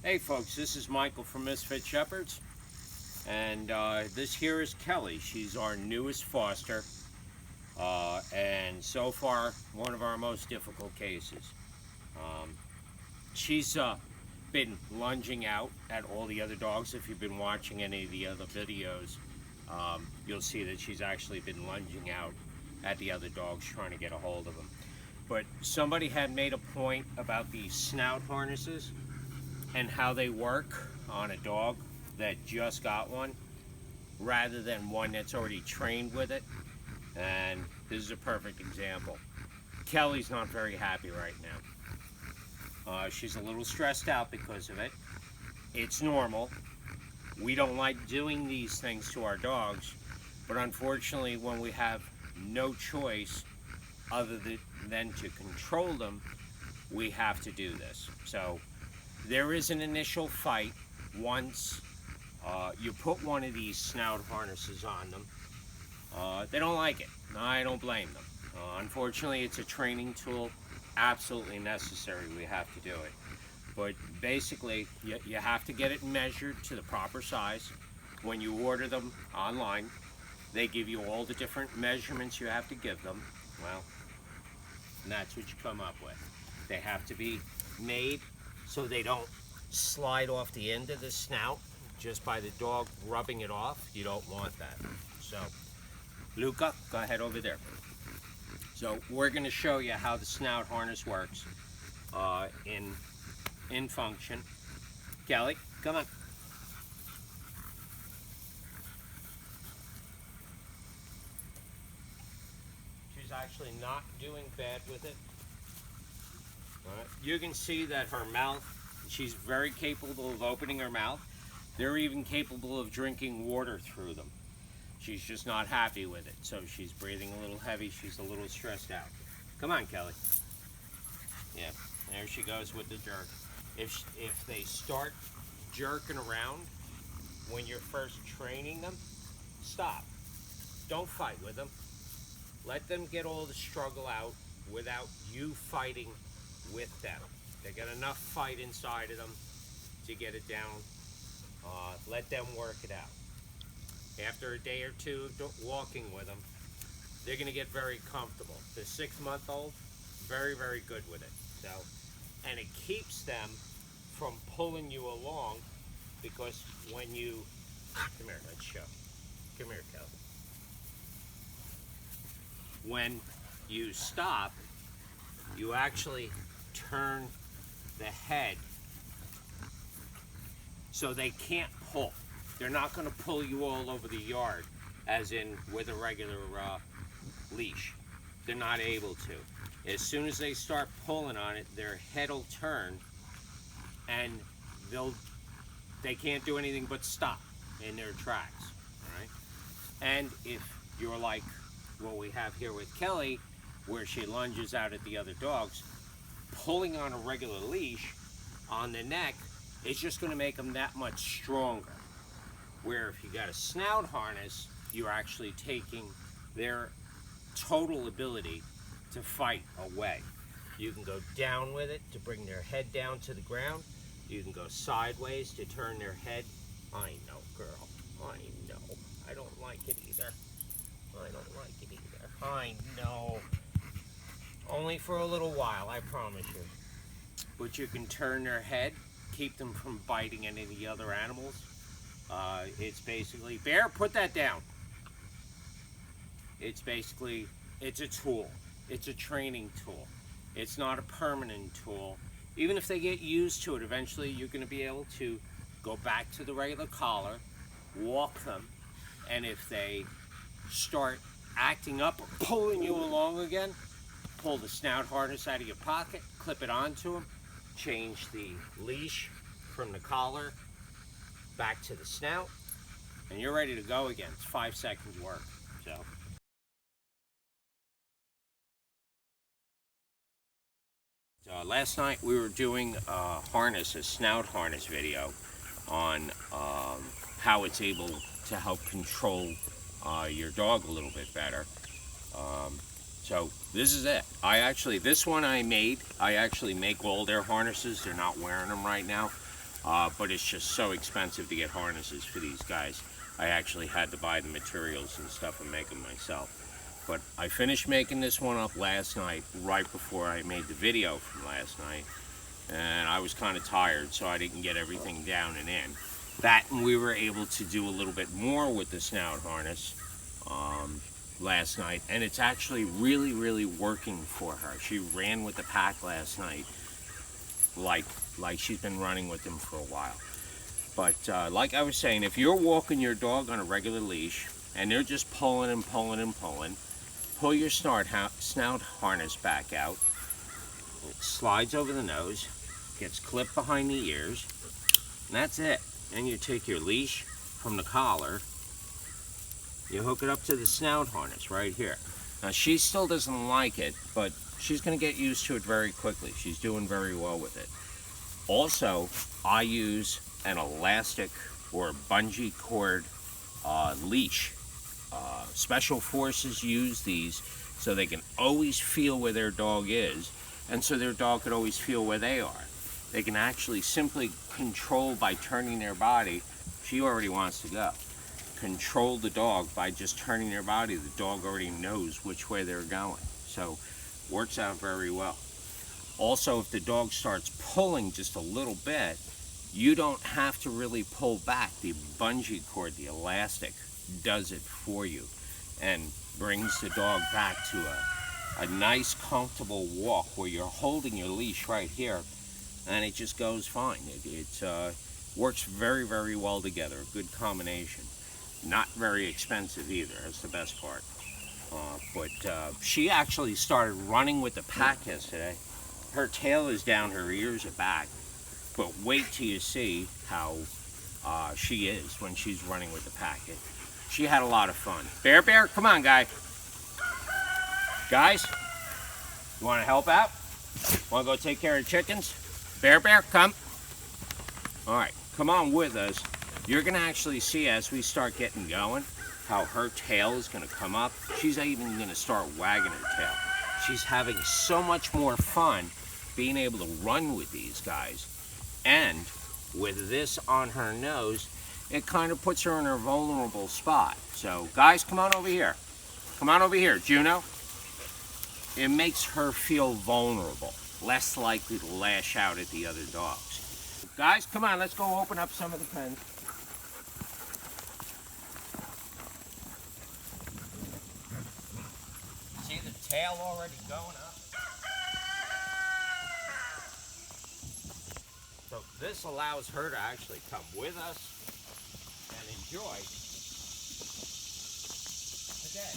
Hey folks, this is Michael from Misfit Shepherds, and this here is Kelly. She's our newest foster, and so far one of our most difficult cases. She's been lunging out at all the other dogs. If you've been watching any of the other videos, you'll see that she's actually been lunging out at the other dogs trying to get a hold of them. But somebody had made a point about these snout harnesses and how they work on a dog that just got one rather than one that's already trained with it. And this is a perfect example. Kelly's not very happy right now. She's a little stressed out because of it. It's normal. We don't like doing these things to our dogs, but unfortunately when we have no choice other than to control them, we have to do this. So there is an initial fight once you put one of these snout harnesses on them. They don't like it. I don't blame them. Unfortunately, it's a training tool, absolutely necessary. We have to do it. But basically, you have to get it measured to the proper size. When you order them online, they give you all the different measurements you have to give them. Well, and that's what you come up with. They have to be made so they don't slide off the end of the snout just by the dog rubbing it off. You don't want that. So, Luca, go ahead over there. So we're going to show you how the snout harness works in function. Kelly, come on. She's actually not doing bad with it. You can see that her mouth, she's very capable of opening her mouth. They're even capable of drinking water through them. She's just not happy with it, so she's breathing a little heavy. She's a little stressed out. Come on, Kelly. Yeah, there she goes with the jerk. If they start jerking around when you're first training them, stop. Don't fight with them. Let them get all the struggle out without you fighting with them. They got enough fight inside of them to get it down. Let them work it out. After a day or two of walking with them, they're going to get very comfortable. The 6-month-old, very, very good with it. So, and it keeps them from pulling you along, because when you, come here, let's show. Come here, Kelly. When you stop, you actually turn the head so they can't pull. They're not going to pull you all over the yard as in with a regular leash. They're not able to. As soon as they start pulling on it, their head will turn and they can't do anything but stop in their tracks. All right? And if you're like what we have here with Kelly, where she lunges out at the other dogs, pulling on a regular leash on the neck is just going to make them that much stronger. Where if you got a snout harness, you're actually taking their total ability to fight away. You can go down with it to bring their head down to the ground. You can go sideways to turn their head. I know, girl. I know. I don't like it either. I don't like it either. I know. Only for a little while, I promise you. But you can turn their head, keep them from biting any of the other animals. It's basically, Bear, put that down. It's basically, it's a tool. It's a training tool. It's not a permanent tool. Even if they get used to it, eventually you're going to be able to go back to the regular collar, walk them, and if they start acting up or pulling you along again, pull the snout harness out of your pocket, clip it onto them, change the leash from the collar back to the snout, and you're ready to go again. It's 5 seconds work. So last night we were doing a snout harness video on how it's able to help control your dog a little bit better. So this is it. This one I made. I actually make all their harnesses. They're not wearing them right now. but it's just so expensive to get harnesses for these guys. I actually had to buy the materials and stuff and make them myself. But I finished making this one up last night, right before I made the video from last night. And I was kind of tired, so I didn't get everything down and in. That, and we were able to do a little bit more with the snout harness last night. And it's actually really, really working for her. She ran with the pack last night like she's been running with them for a while. But like I was saying, if you're walking your dog on a regular leash and they're just pulling and pulling and pulling, pull your snout harness back out. It slides over the nose, gets clipped behind the ears, and that's it. And you take your leash from the collar, you hook it up to the snout harness right here. Now she still doesn't like it, but she's going to get used to it very quickly. She's doing very well with it. Also, I use an elastic or bungee cord leash. Special forces use these so they can always feel where their dog is, and so their dog can always feel where they are. They can actually simply control by turning their body. She already wants to go. Control the dog by just turning their body. The dog already knows which way they're going. So works out very well. Also, if the dog starts pulling just a little bit, you don't have to really pull back. The bungee cord, the elastic, does it for you and brings the dog back to a nice, comfortable walk where you're holding your leash right here, and it just goes fine. It works very, very well together. A good combination. Not very expensive either. That's the best part. But she actually started running with the pack yesterday. Her tail is down, her ears are back. But wait till you see how she is when she's running with the pack. She had a lot of fun. Bear, come on, guy. Guys, you want to help out? Want to go take care of chickens? Bear, come. All right, come on with us. You're going to actually see as we start getting going how her tail is going to come up. She's even going to start wagging her tail. She's having so much more fun being able to run with these guys. And with this on her nose, it kind of puts her in her vulnerable spot. So guys, come on over here. Come on over here, Juno. It makes her feel vulnerable, less likely to lash out at the other dogs. Guys, come on, let's go open up some of the pens. See the tail already going up? So this allows her to actually come with us and enjoy the day.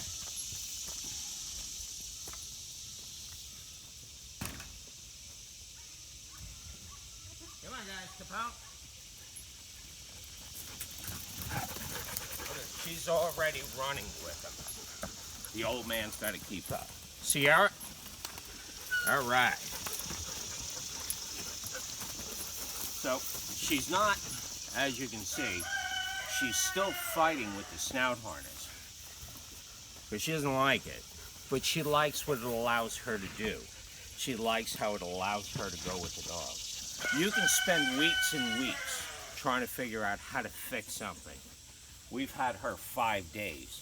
Come on, guys, Capone. She's already running with them. The old man's got to keep up. Sierra? All right. So she's not, as you can see, she's still fighting with the snout harness. But she doesn't like it. But she likes what it allows her to do. She likes how it allows her to go with the dog. You can spend weeks and weeks trying to figure out how to fix something. We've had her 5 days,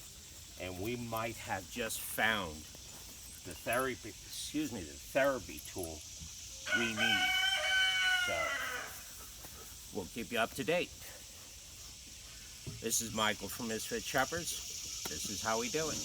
and we might have just found the therapy tool we need. So we'll keep you up to date. This is Michael from Misfit Shepherds. This is how we do it.